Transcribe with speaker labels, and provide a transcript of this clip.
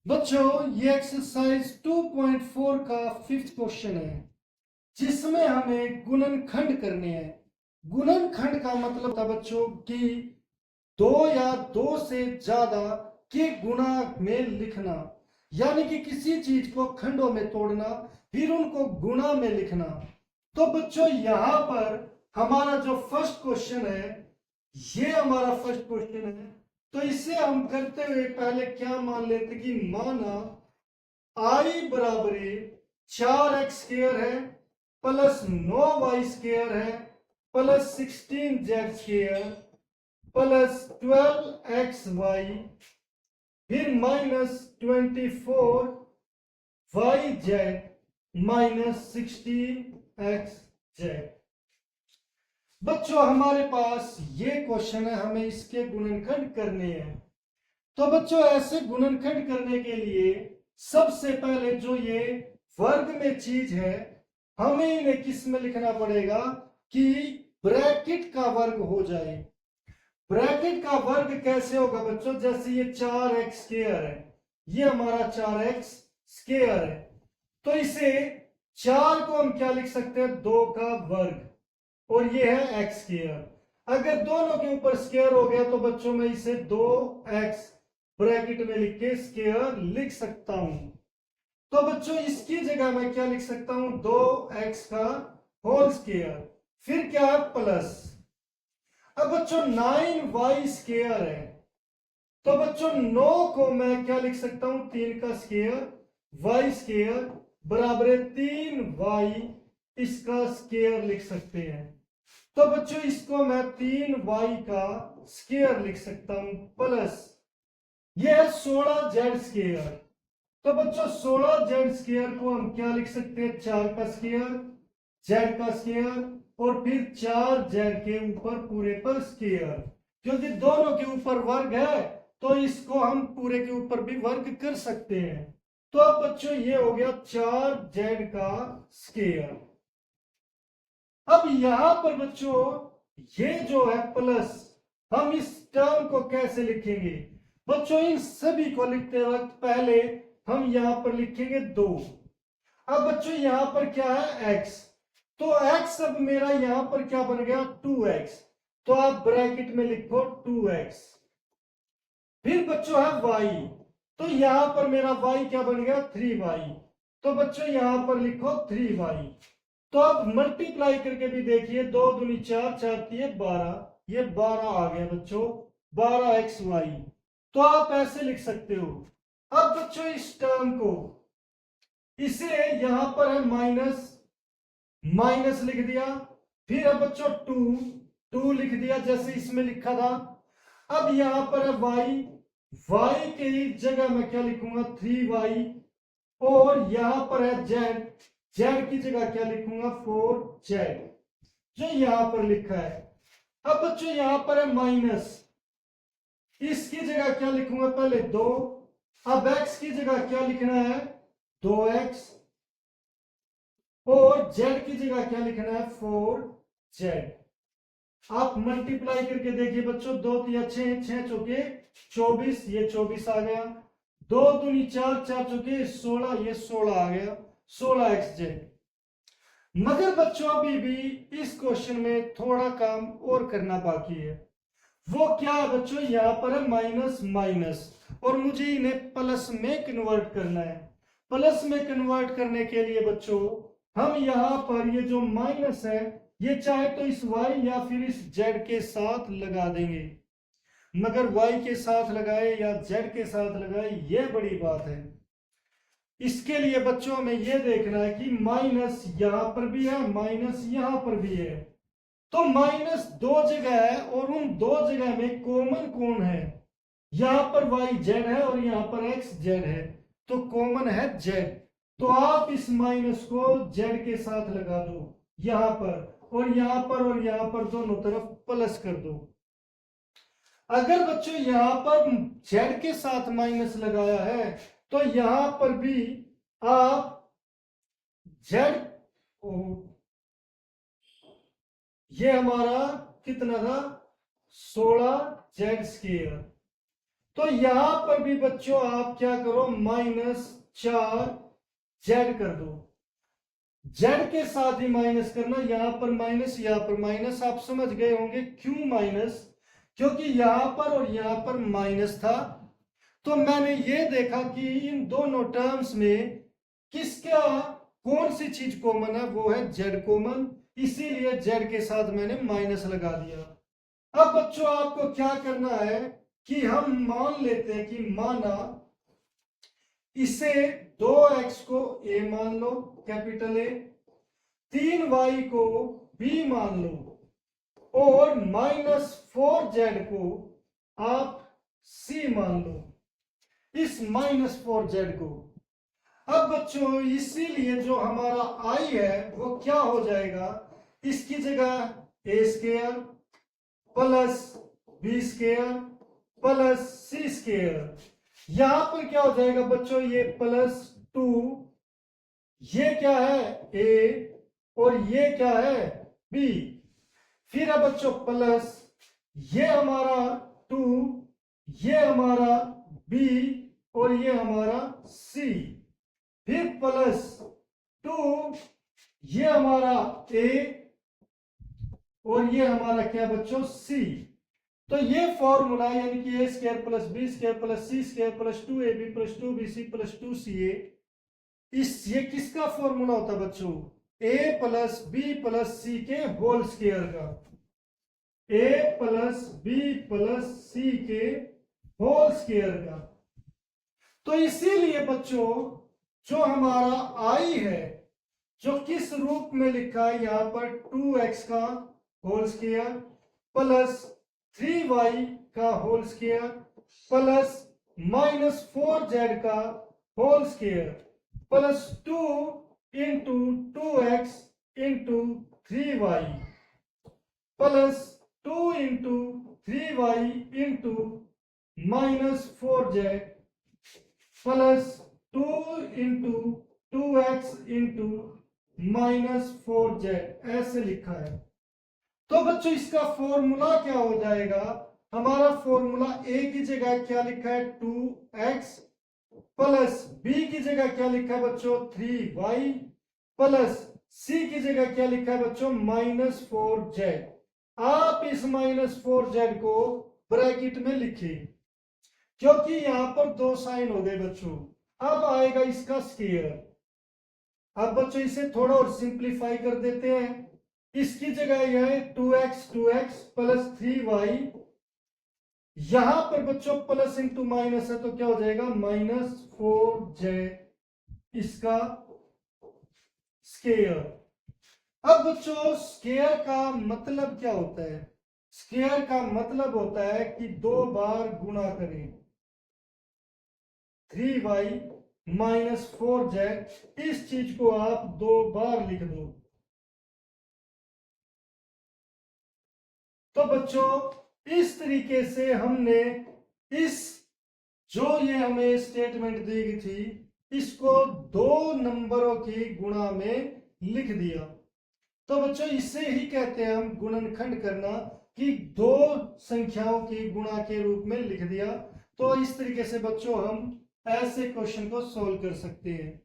Speaker 1: बच्चों ये एक्सरसाइज 2.4 का 5th क्वेश्चन है जिसमें हमें गुणनखंड करने हैं। गुणनखंड का मतलब था बच्चों कि दो या दो से ज्यादा के गुणा में लिखना, यानी कि किसी चीज को खंडों में तोड़ना फिर उनको गुणा में लिखना। तो बच्चों यहां पर हमारा जो फर्स्ट क्वेश्चन है, ये हमारा फर्स्ट क्वेश्चन है। तो इसे हम करते हुए पहले क्या मान लेते कि माना आई बराबर 4x² है प्लस 9y² है प्लस 16z² प्लस 12xy फिर माइनस 24yz माइनस 16xz। बच्चों हमारे पास ये क्वेश्चन है, हमें इसके गुणनखंड करने हैं। तो बच्चों ऐसे गुणनखंड करने के लिए सबसे पहले जो ये वर्ग में चीज है, हमें इन्हें किस में लिखना पड़ेगा कि ब्रैकेट का वर्ग हो जाए। ब्रैकेट का वर्ग कैसे होगा बच्चों, जैसे ये 4x² है, ये हमारा 4x² है, तो इसे 4 को हम क्या लिख सकते हैं, 2 का वर्ग, और ये है x²। अगर दोनों के ऊपर स्क्वायर हो गया तो बच्चों मैं इसे 2x ब्रैकेट में लिख के स्क्वायर लिख सकता हूं। तो बच्चों इसकी जगह मैं क्या लिख सकता हूं, 2x का होल स्क्वायर, फिर क्या है प्लस। अब बच्चों 9y² है, तो बच्चों 9 को मैं क्या लिख सकता हूं, 3 का स्क्वायर, y² बराबर 3y इसका स्क्वायर लिख सकते हैं। तो बच्चों इसको मैं 3y का स्क्वायर लिख सकता हूं प्लस यह है 16z²। तो बच्चों 16z² को हम क्या लिख सकते हैं, 4 का स्क्वायर, z का स्क्वायर और फिर 4z के ऊपर पूरे पर स्क्वायर, क्योंकि दोनों के ऊपर वर्ग है तो इसको हम पूरे के ऊपर भी वर्ग कर सकते हैं। तो अब बच्चों ये हो गया 4z का स्क्वायर। अब यहां पर बच्चों ये जो है प्लस, हम इस टर्म को कैसे लिखेंगे बच्चों, इन सभी को लिखते वक्त पहले हम यहां पर लिखेंगे 2। अब बच्चों यहां पर क्या है x, तो x अब मेरा यहां पर क्या बन गया 2x, तो आप ब्रैकेट में लिखो 2x। फिर बच्चों है y, तो यहां पर मेरा y क्या बन गया 3y, तो बच्चों यहां पर लिखो 3y। तो अब मल्टीप्लाई करके भी देखिए, 2 दूनी 4, 4 3 12, ये 12 आ गया बच्चों 12xy। तो आप ऐसे लिख सकते हो। अब बच्चों इस टर्म को इसे यहां पर है माइनस, माइनस लिख दिया, फिर अब बच्चों 2 लिख दिया जैसे इसमें लिखा था। अब यहां पर है y के जगह मैं क्या लिखूंगा 3y, और यहां पर है z की जगह क्या लिखूंगा 4z, जो यहां पर लिखा है। अब बच्चों यहां पर है माइनस, इसकी जगह क्या लिखूंगा पहले 2, अब x की जगह क्या लिखना है 2x, और z की जगह क्या लिखना है 4z। आप मल्टीप्लाई करके देखिए बच्चों, 2 तिया 6, 6 चौके 24, ये 24 आ गया, 2 दूनी 4, 4 चौके 16, ये 16 आ गया 16xz। मगर बच्चों अभी भी इस क्वेश्चन में थोड़ा काम और करना बाकी है। वो क्या है बच्चों, यहां पर है माइनस माइनस, और मुझे इन्हें प्लस में कन्वर्ट करना है। प्लस में कन्वर्ट करने के लिए बच्चों हम यहां पर ये जो माइनस है, ये चाहे तो इस y या फिर इस z के साथ लगा देंगे, मगर y के साथ लगाए या z के साथ लगाए ये बड़ी बात है। इसके लिए बच्चों में ये देखना है कि माइनस यहां पर भी है, माइनस यहां पर भी है, तो माइनस 2 जगह है और उन 2 जगह में कॉमन कौन है, यहां पर yz है और यहां पर xz है, तो कॉमन है z। तो आप इस माइनस को z के साथ लगा दो यहां पर, और यहां पर और यहां पर दोनों तरफ प्लस कर दो। अगर बच्चों यहां पर z के साथ माइनस लगाया है तो यहां पर भी आप z, ये हमारा कितना था 16z², तो यहां पर भी बच्चों आप क्या करो, -4z कर दो। z के साथ ही माइनस करना, यहां पर माइनस यहां पर माइनस। आप समझ गए होंगे क्यों माइनस, क्योंकि यहां पर और यहां पर माइनस था। तो मैंने ये देखा कि इन दोनों टर्म्स में किसका कौन सी चीज कॉमन है, वो है z कॉमन, इसीलिए z के साथ मैंने माइनस लगा दिया। अब बच्चों आपको क्या करना है कि हम मान लेते हैं कि माना इसे 2x को a मान लो, कैपिटल A, 3y को b मान लो और -4z को आप c मान लो, इस -4z को। अब बच्चों इसीलिए जो हमारा i है वो क्या हो जाएगा, इसकी जगह a square plus b square plus c square, यहां पर क्या हो जाएगा बच्चों, ये +2, ये क्या है a और ये क्या है b, फिर है बच्चों प्लस ये हमारा 2, ये हमारा b और ये हमारा c, फिर +2, ये हमारा a और ये हमारा क्या बच्चों c। तो ये फॉर्मूला यानी कि a square plus b square plus c square plus 2ab plus 2bc plus 2ca, ये किसका फॉर्मूला होता है बच्चों, a plus b plus c के होल स्क्वायर का, a plus b plus c के होल स्क्वायर का। तो इसीलिए बच्चों जो हमारा i है जो किस रूप में लिखा है यहां पर 2x का होल स्क्वायर प्लस 3y का होल स्क्वायर प्लस -4z का whole square plus 2 into 2x into 3y plus 2 into 3y into -4z plus 2 into 2x into -4z, ऐसे लिखा है। तो बच्चों इसका फॉर्मूला क्या हो जाएगा, हमारा फॉर्मूला a की जगह क्या लिखा है 2x प्लस b की जगह क्या लिखा है बच्चों 3y प्लस c की जगह क्या लिखा है बच्चों -4z। आप इस -4z को ब्रैकेट में लिखिए क्योंकि यहां पर दो साइन हो गए बच्चों। अब आएगा इसका स्क्वायर। अब बच्चों इसे थोड़ा और सिंप्लीफाई कर देते हैं, इसकी जगह यह है 2x प्लस 3y, यहां पर बच्चों प्लस इंटू माइनस है तो क्या हो जाएगा -4z इसका स्क्वायर। अब बच्चों स्क्वायर का मतलब क्या होता है, स्क्वायर का मतलब होता है कि दो बार गुणा करें, 3y -4z, इस चीज को आप दो बार लिख दो। तो बच्चों इस तरीके से हमने इस जो ये हमें स्टेटमेंट दी गई थी इसको दो नंबरों की गुणा में लिख दिया। तो बच्चों इसे ही कहते हैं हम गुणनखंड करना, कि दो संख्याओं की गुणा के रूप में लिख दिया। तो इस तरीके से बच्चों हम ऐसे क्वेश्चन को सोल्व कर सकते हैं।